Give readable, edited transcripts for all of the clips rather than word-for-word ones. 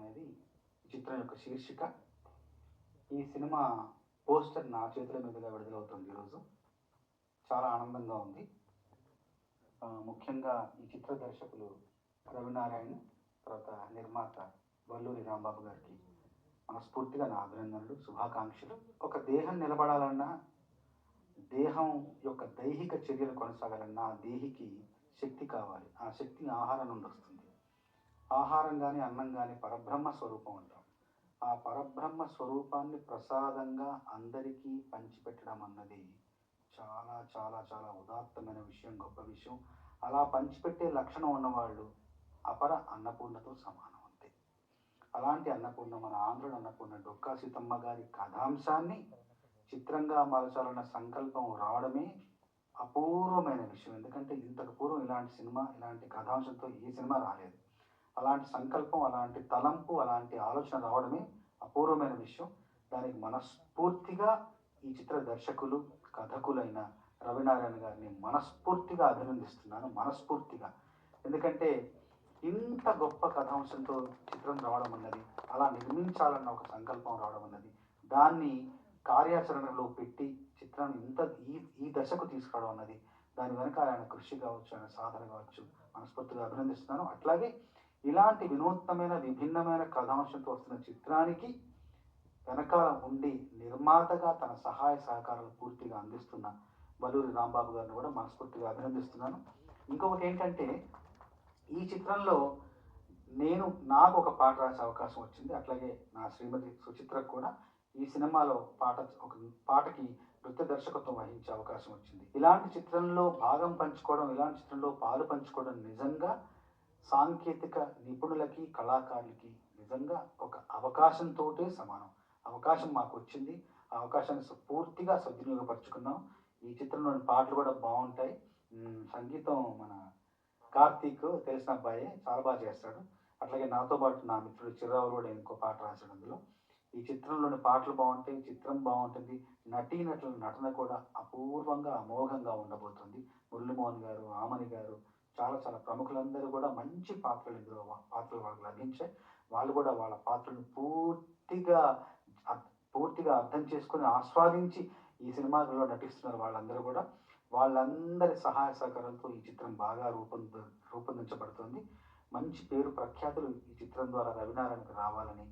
అనేది ఈ చిత్రం యొక్క శీర్షిక. ఈ సినిమా పోస్టర్ నా చేతుల మీదుగా విడుదలవుతుంది ఈరోజు. చాలా ఆనందంగా ఉంది. ముఖ్యంగా ఈ చిత్ర దర్శకులు రవినారాయణ, తర్వాత నిర్మాత వల్లూరి రాంబాబు గారికి మనస్ఫూర్తిగా నా అభినందనలు, శుభాకాంక్షలు. ఒక దేహం నిలబడాలన్నా, దేహం యొక్క దైహిక చర్యలు కొనసాగాలన్నా ఆ దేహికి శక్తి కావాలి. ఆ శక్తి ఆహారం నుండి వస్తుంది. ఆహారం కానీ అన్నం కానీ పరబ్రహ్మ స్వరూపం అంటాం. ఆ పరబ్రహ్మ స్వరూపాన్ని ప్రసాదంగా అందరికీ పంచిపెట్టడం అన్నది చాలా చాలా చాలా ఉదాత్తమైన విషయం, గొప్ప విషయం. అలా పంచిపెట్టే లక్షణం ఉన్నవాళ్ళు అపర అన్నపూర్ణతో సమానం అంతే. అలాంటి అన్నపూర్ణ, మన ఆంధ్రుడు అన్నపూర్ణ డొక్కా సీతమ్మ గారి కథాంశాన్ని చిత్రంగా మలచాలన్న సంకల్పం రావడమే అపూర్వమైన విషయం. ఎందుకంటే ఇంతకు పూర్వం ఇలాంటి సినిమా, ఇలాంటి కథాంశంతో ఏ సినిమా రాలేదు. అలాంటి సంకల్పం, అలాంటి తలంపు, అలాంటి ఆలోచన రావడమే అపూర్వమైన విషయం. దానికి మనస్ఫూర్తిగా ఈ చిత్ర దర్శకులు, కథకులైన రవినారాయణ గారిని మనస్ఫూర్తిగా అభినందిస్తున్నాను, మనస్ఫూర్తిగా. ఎందుకంటే ఇంత గొప్ప కథాంశంతో చిత్రం రావడం అన్నది, అలా నిర్మించాలన్న ఒక సంకల్పం రావడం అన్నది, దాన్ని కార్యాచరణలో పెట్టి చిత్రాన్ని ఇంత ఈ దశకు తీసుకురావడం అన్నది, దాని వెనక ఆయన కృషి కావచ్చు, ఆయన సాధన కావచ్చు, మనస్ఫూర్తిగా అభినందిస్తున్నాను. అట్లాగే ఇలాంటి వినూత్నమైన, విభిన్నమైన కథాంశంతో వస్తున్న చిత్రానికి వెనకాల ఉండి నిర్మాతగా తన సహాయ సహకారాలు పూర్తిగా అందిస్తున్న వల్లూరి రాంబాబు గారిని కూడా మనస్ఫూర్తిగా అభినందిస్తున్నాను. ఇంకొకటి ఏంటంటే, ఈ చిత్రంలో నాకు ఒక పాట రాసే అవకాశం వచ్చింది. అట్లాగే నా శ్రీమతి సుచిత్రకు కూడా ఈ సినిమాలో ఒక పాటకి నృత్య దర్శకత్వం వహించే అవకాశం వచ్చింది. ఇలాంటి చిత్రంలో భాగం పంచుకోవడం, ఇలాంటి చిత్రంలో పాలు పంచుకోవడం నిజంగా సాంకేతిక నిపుణులకి, కళాకారులకి నిజంగా ఒక అవకాశంతోటే సమానం. అవకాశం మాకు వచ్చింది. ఆ అవకాశాన్ని పూర్తిగా సద్వినియోగపరుచుకున్నాం. ఈ చిత్రంలోని పాటలు కూడా బాగుంటాయి. సంగీతం మన కార్తీక్, తెలిసిన అబ్బాయే, చాలా బాగా చేస్తాడు. అట్లాగే నాతో పాటు నా మిత్రుడు చిర్రావు కూడా ఇంకో పాట రాశాడు అందులో. ఈ చిత్రంలోని పాటలు బాగుంటాయి, చిత్రం బాగుంటుంది. నటీనటుల నటన కూడా అపూర్వంగా, అమోఘంగా ఉండబోతుంది. మురళీమోహన్ గారు, ఆమని గారు, చాలా చాలా ప్రముఖులందరూ కూడా మంచి పాత్రలు ఇందులో వాళ్ళకి లభించాయి. వాళ్ళు కూడా వాళ్ళ పాత్రలను పూర్తిగా అర్థం చేసుకుని, ఆస్వాదించి ఈ సినిమాలో నటిస్తున్నారు. వాళ్ళందరూ కూడా వాళ్ళందరి సహాయ సహకారాలతో ఈ చిత్రం బాగా రూపొందించబడుతుంది. మంచి పేరు ప్రఖ్యాతులు ఈ చిత్రం ద్వారా రవినారాయణకు రావాలని,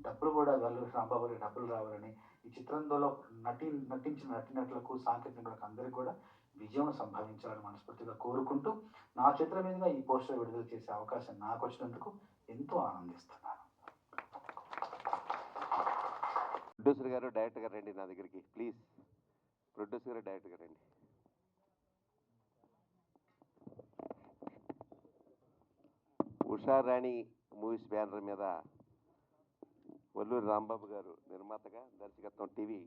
డబ్బులు కూడా వల్లూరి రాంబాబు డబ్బులు రావాలని, ఈ చిత్రంలో నటించిన నటీనటులకు, సాంకేతికులకు అందరికీ కూడా విజయం సంభవించాలని మనస్ఫూర్తిగా కోరుకుంటూ, నా చిత్రం మీదుగా ఈ పోస్టర్ విడుదల చేసే అవకాశం నాకు వచ్చినందుకు ఎంతో ఆనందిస్తున్నాను. ప్రొడ్యూసర్ గారు, డైరెక్టర్ గారు రండి నా దగ్గరికి ప్లీజ్. ప్రొడ్యూసర్ గారు, డైరెక్టర్ గారు రండి. ఉషారాణి మూవీస్ బ్యానర్ మీద వల్లూరి రాంబాబు గారు నిర్మాతగా, దర్శకత్వం టీవీ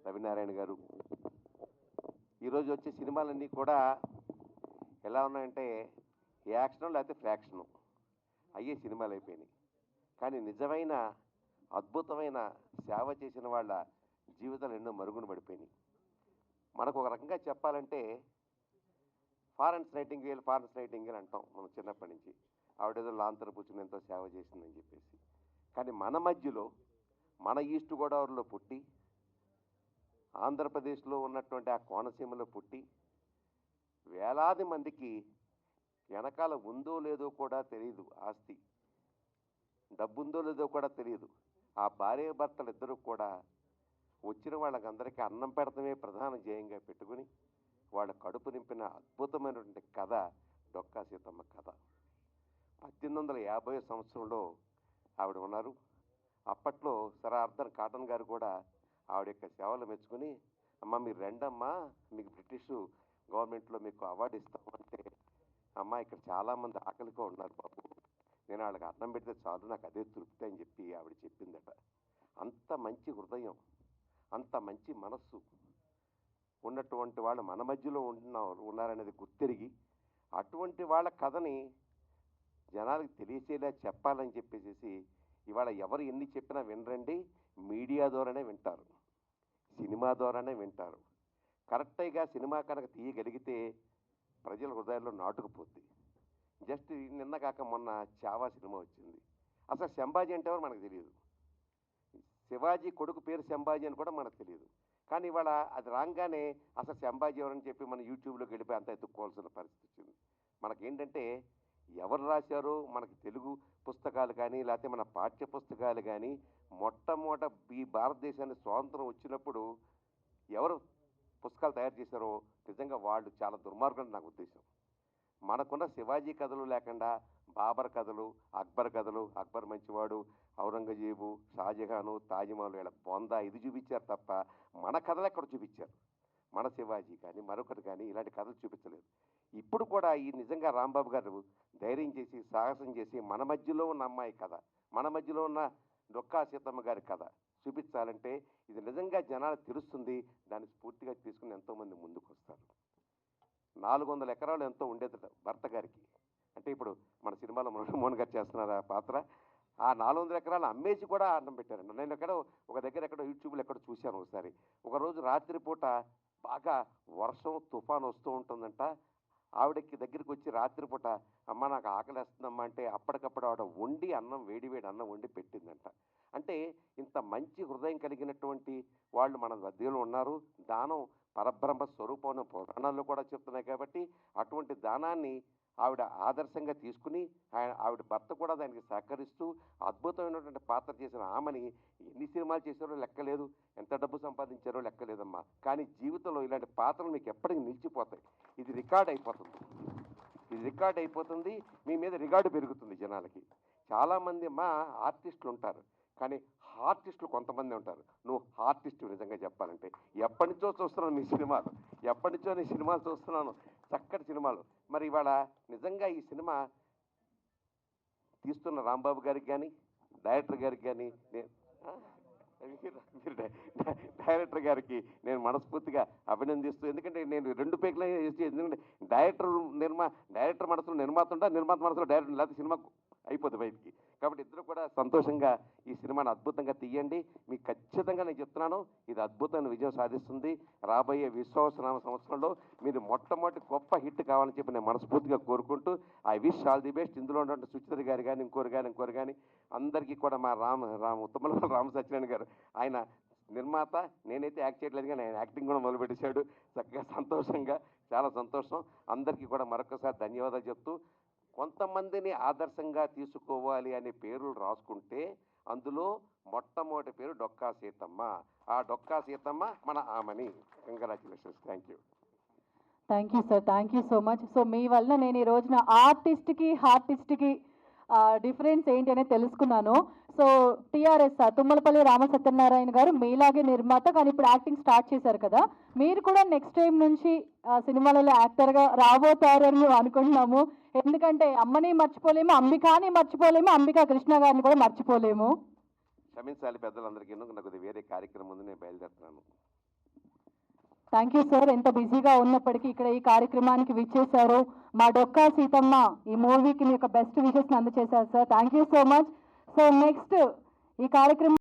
రవినారాయణ గారు. ఈరోజు వచ్చే సినిమాలన్నీ కూడా ఎలా ఉన్నాయంటే యాక్షను లేకపోతే ఫ్యాక్షను అయ్యే సినిమాలు అయిపోయినాయి. కానీ నిజమైన అద్భుతమైన సేవ చేసిన వాళ్ళ జీవితాలు ఎన్నో మరుగున పడిపోయినాయి. మనకు ఒక రకంగా చెప్పాలంటే ఫారెన్స్ నైటింగేల్ అంటాం మనం చిన్నప్పటి నుంచి. ఆవిడేదో లాంతర పుచ్చుని ఎంతో సేవ చేసిందని చెప్పేసి. కానీ మన మధ్యలో, మన ఈస్ట్ గోదావరిలో పుట్టి, ఆంధ్రప్రదేశ్లో ఉన్నటువంటి ఆ కోనసీమలో పుట్టి, వేలాది మందికి వెనకాల ఉందో లేదో కూడా తెలియదు, ఆస్తి డబ్బుందో లేదో కూడా తెలియదు, ఆ భార్య భర్తలు ఇద్దరూ కూడా వచ్చిన వాళ్ళకందరికీ అన్నం పెడతమే ప్రధాన ధ్యేయంగా పెట్టుకుని వాళ్ళ కడుపు నింపిన అద్భుతమైనటువంటి కథ డొక్కా సీతమ్మ కథ. 1850 సంవత్సరంలో ఆవిడ ఉన్నారు. అప్పట్లో సర్ ఆర్థర్ కాటన్ గారు కూడా ఆవిడ యొక్క సేవలు మెచ్చుకుని, అమ్మ మీరు రెండమ్మా, మీకు బ్రిటిష్ గవర్నమెంట్లో మీకు అవార్డు ఇస్తామంటే, అమ్మ ఇక్కడ చాలామంది ఆకలిగా ఉన్నారు బాబు, నేను వాళ్ళకి అన్నం పెడితే చాలు, నాకు అదే తృప్తి అని చెప్పి ఆవిడ చెప్పిందట. అంత మంచి హృదయం, అంత మంచి మనస్సు ఉన్నటువంటి వాళ్ళు మన మధ్యలో ఉన్నారనేది గుర్తిరిగి, అటువంటి వాళ్ళ కథని జనాలకు తెలిసేలా చెప్పాలని చెప్పేసి ఇవాళ ఎవరు ఎన్ని చెప్పినా వినరండి. మీడియా ద్వారానే వింటారు, సినిమా ద్వారానే వింటారు. కరెక్ట్గా సినిమా కనుక తీయగలిగితే ప్రజల హృదయాల్లో నాటుకుపోద్ది. జస్ట్ నిన్న కాక మొన్న చావా సినిమా వచ్చింది. అసలు శంభాజీ అంటే ఎవరు మనకు తెలియదు. శివాజీ కొడుకు పేరు శంభాజీ అని కూడా మనకు తెలియదు. కానీ ఇవాళ అది రాగానే అసలు శంభాజీ ఎవరని చెప్పి మనం యూట్యూబ్లోకి వెళ్ళిపోయి అంత ఎత్తుక్కోవాల్సిన పరిస్థితి వచ్చింది. మనకేంటంటే ఎవరు రాశారో మనకి తెలుగు పుస్తకాలు కానీ లేకపోతే మన పాఠ్య పుస్తకాలు కానీ మొట్టమొదట ఈ భారతదేశానికి స్వాతంత్రం వచ్చినప్పుడు ఎవరు పుస్తకాలు తయారు చేశారో నిజంగా వాళ్ళు చాలా దుర్మార్గం నాకు ఉద్దేశం. మనకున్న శివాజీ కథలు లేకుండా బాబర్ కథలు, అక్బర్ కథలు, అక్బర్ మంచివాడు, ఔరంగజేబు, షాజహాను, తాజ్మహల్ వీళ్ళ బొందా ఇది చూపించారు తప్ప మన కథలు ఎక్కడ చూపించారు? మన శివాజీ కానీ మరొకటి కానీ ఇలాంటి కథలు చూపించలేదు. ఇప్పుడు కూడా ఈ నిజంగా రాంబాబు గారు ధైర్యం చేసి సాహసం చేసి మన మధ్యలో ఉన్న అమ్మాయి కథ, మన మధ్యలో ఉన్న డొక్కా సీతమ్మ గారి కథ చూపించాలంటే ఇది నిజంగా జనాలు తెలుస్తుంది. దాన్ని స్ఫూర్తిగా తీసుకుని ఎంతోమంది ముందుకు వస్తారు. 400 ఎకరాలు ఎంతో ఉండేదట భర్త గారికి. అంటే ఇప్పుడు మన సినిమాలో మోహన్ గారు చేస్తున్నారు ఆ పాత్ర. ఆ 400 ఎకరాలు అమ్మేసి కూడా అన్నం పెట్టారండి. నేను ఒక దగ్గర ఎక్కడో యూట్యూబ్లో ఎక్కడో చూశాను ఒకసారి. ఒకరోజు రాత్రిపూట బాగా వర్షం తుఫాను వస్తూ ఉంటుందంట. ఆవిడకి దగ్గరికి వచ్చి రాత్రిపూట అమ్మ నాకు ఆకలేస్తుందమ్మా అంటే అప్పటికప్పుడు ఆవిడ వండి అన్నం వేడి అన్నం వండి పెట్టిందంట. అంటే ఇంత మంచి హృదయం కలిగినటువంటి వాళ్ళు మన మధ్యలో ఉన్నారు. దానం పరబ్రహ్మ స్వరూపం పురాణాల్లో కూడా చెప్తున్నాయి. కాబట్టి అటువంటి దానాన్ని ఆవిడ ఆదర్శంగా తీసుకుని ఆవిడ భర్త కూడా దానికి సహకరిస్తూ అద్భుతమైనటువంటి పాత్ర చేసిన ఆమెని ఎన్ని సినిమాలు చేశారో లెక్కలేదు, ఎంత డబ్బు సంపాదించారో లెక్కలేదమ్మా. కానీ జీవితంలో ఇలాంటి పాత్రలు మీకు ఎప్పటికీ నిలిచిపోతాయి. ఇది రికార్డ్ అయిపోతుంది. మీ మీద రికార్డు పెరుగుతుంది జనాలకి. చాలామంది మా ఆర్టిస్టులు ఉంటారు, కానీ ఆర్టిస్టులు కొంతమంది ఉంటారు. నువ్వు ఆర్టిస్ట్ నిజంగా చెప్పాలంటే ఎప్పటి నుంచో చూస్తున్నాను నీ సినిమాలు చూస్తున్నాను, చక్కటి సినిమాలు. మరి ఇవాళ నిజంగా ఈ సినిమా తీస్తున్న రాంబాబు గారికి కానీ డైరెక్టర్ గారికి కానీ డైరెక్టర్ గారికి నేను మనస్ఫూర్తిగా అభినందిస్తూ, ఎందుకంటే నేను 2 పేర్లు ఎందుకంటే డైరెక్టర్ మనసులో నిర్మాత ఉంటా, నిర్మాత మనసులో డైరెక్టర్, లేకపోతే సినిమా అయిపోతుంది బయటికి. కాబట్టి ఇద్దరు కూడా సంతోషంగా ఈ సినిమాను అద్భుతంగా తీయండి. మీకు ఖచ్చితంగా నేను చెప్తున్నాను, ఇది అద్భుతమైన విజయం సాధిస్తుంది. రాబోయే విశ్వాసనామ సంవత్సరంలో మీరు మొట్టమొదటి గొప్ప హిట్ కావాలని చెప్పి నేను మనస్ఫూర్తిగా కోరుకుంటూ I wish all the best. ఇందులో ఉన్నటువంటి సుచిత్ర గారు కానీ ఇంకోరు కానీ అందరికీ కూడా మా ఉత్తమల రామ సత్యనారాయణ గారు ఆయన నిర్మాత, నేనైతే యాక్ట్ చేయట్లేదు కానీ ఆయన యాక్టింగ్ కూడా మొదలుపెట్టేశాడు. చక్కగా సంతోషంగా, చాలా సంతోషం. అందరికీ కూడా మరొకసారి ధన్యవాదాలు చెప్తూ, కొంతమందిని ఆదర్శంగా తీసుకోవాలి అనే పేర్లు రాసుకుంటే అందులో మొట్టమొదటి పేరు డొక్కా సీతమ్మ. ఆ డొక్కా సీతమ్మ మన Aamani. Congratulations. Thank you sir, thank you so much. So మీ వల్ల నేను ఈ రోజున ఆర్టిస్ట్కి డిఫరెన్స్ ఏంటి అనేది తెలుసుకున్నాను. సో టీఆర్ఎస్ తుమ్మలపల్లి రామ సత్యనారాయణ గారు మీలాగే నిర్మాత, కానీ ఇప్పుడు యాక్టింగ్ స్టార్ట్ చేశారు కదా, మీరు కూడా నెక్స్ట్ టైం నుంచి సినిమాలలో యాక్టర్గా రాబోతారని మేము అనుకుంటున్నాము. ఎందుకంటే అమ్మని మర్చిపోలేము, అంబికాని మర్చిపోలేము, అంబికా కృష్ణ గారిని కూడా మర్చిపోలేము. క్షమించాలి పెద్దలందరికీ, నాకు వేరే కార్యక్రమం ఉంది, నేను బయలుదేరుతున్నాను. Thank you sir. ఎంత బిజీగా ఉన్నప్పటికీ ఇక్కడ ఈ కార్యక్రమానికి విచ్చేశారు. మా డొక్కా సీతమ్మ ఈ మూవీకి మీ యొక్క బెస్ట్ విషెస్ అందజేశారు sir. Thank you so much. So next ఈ కార్యక్రమం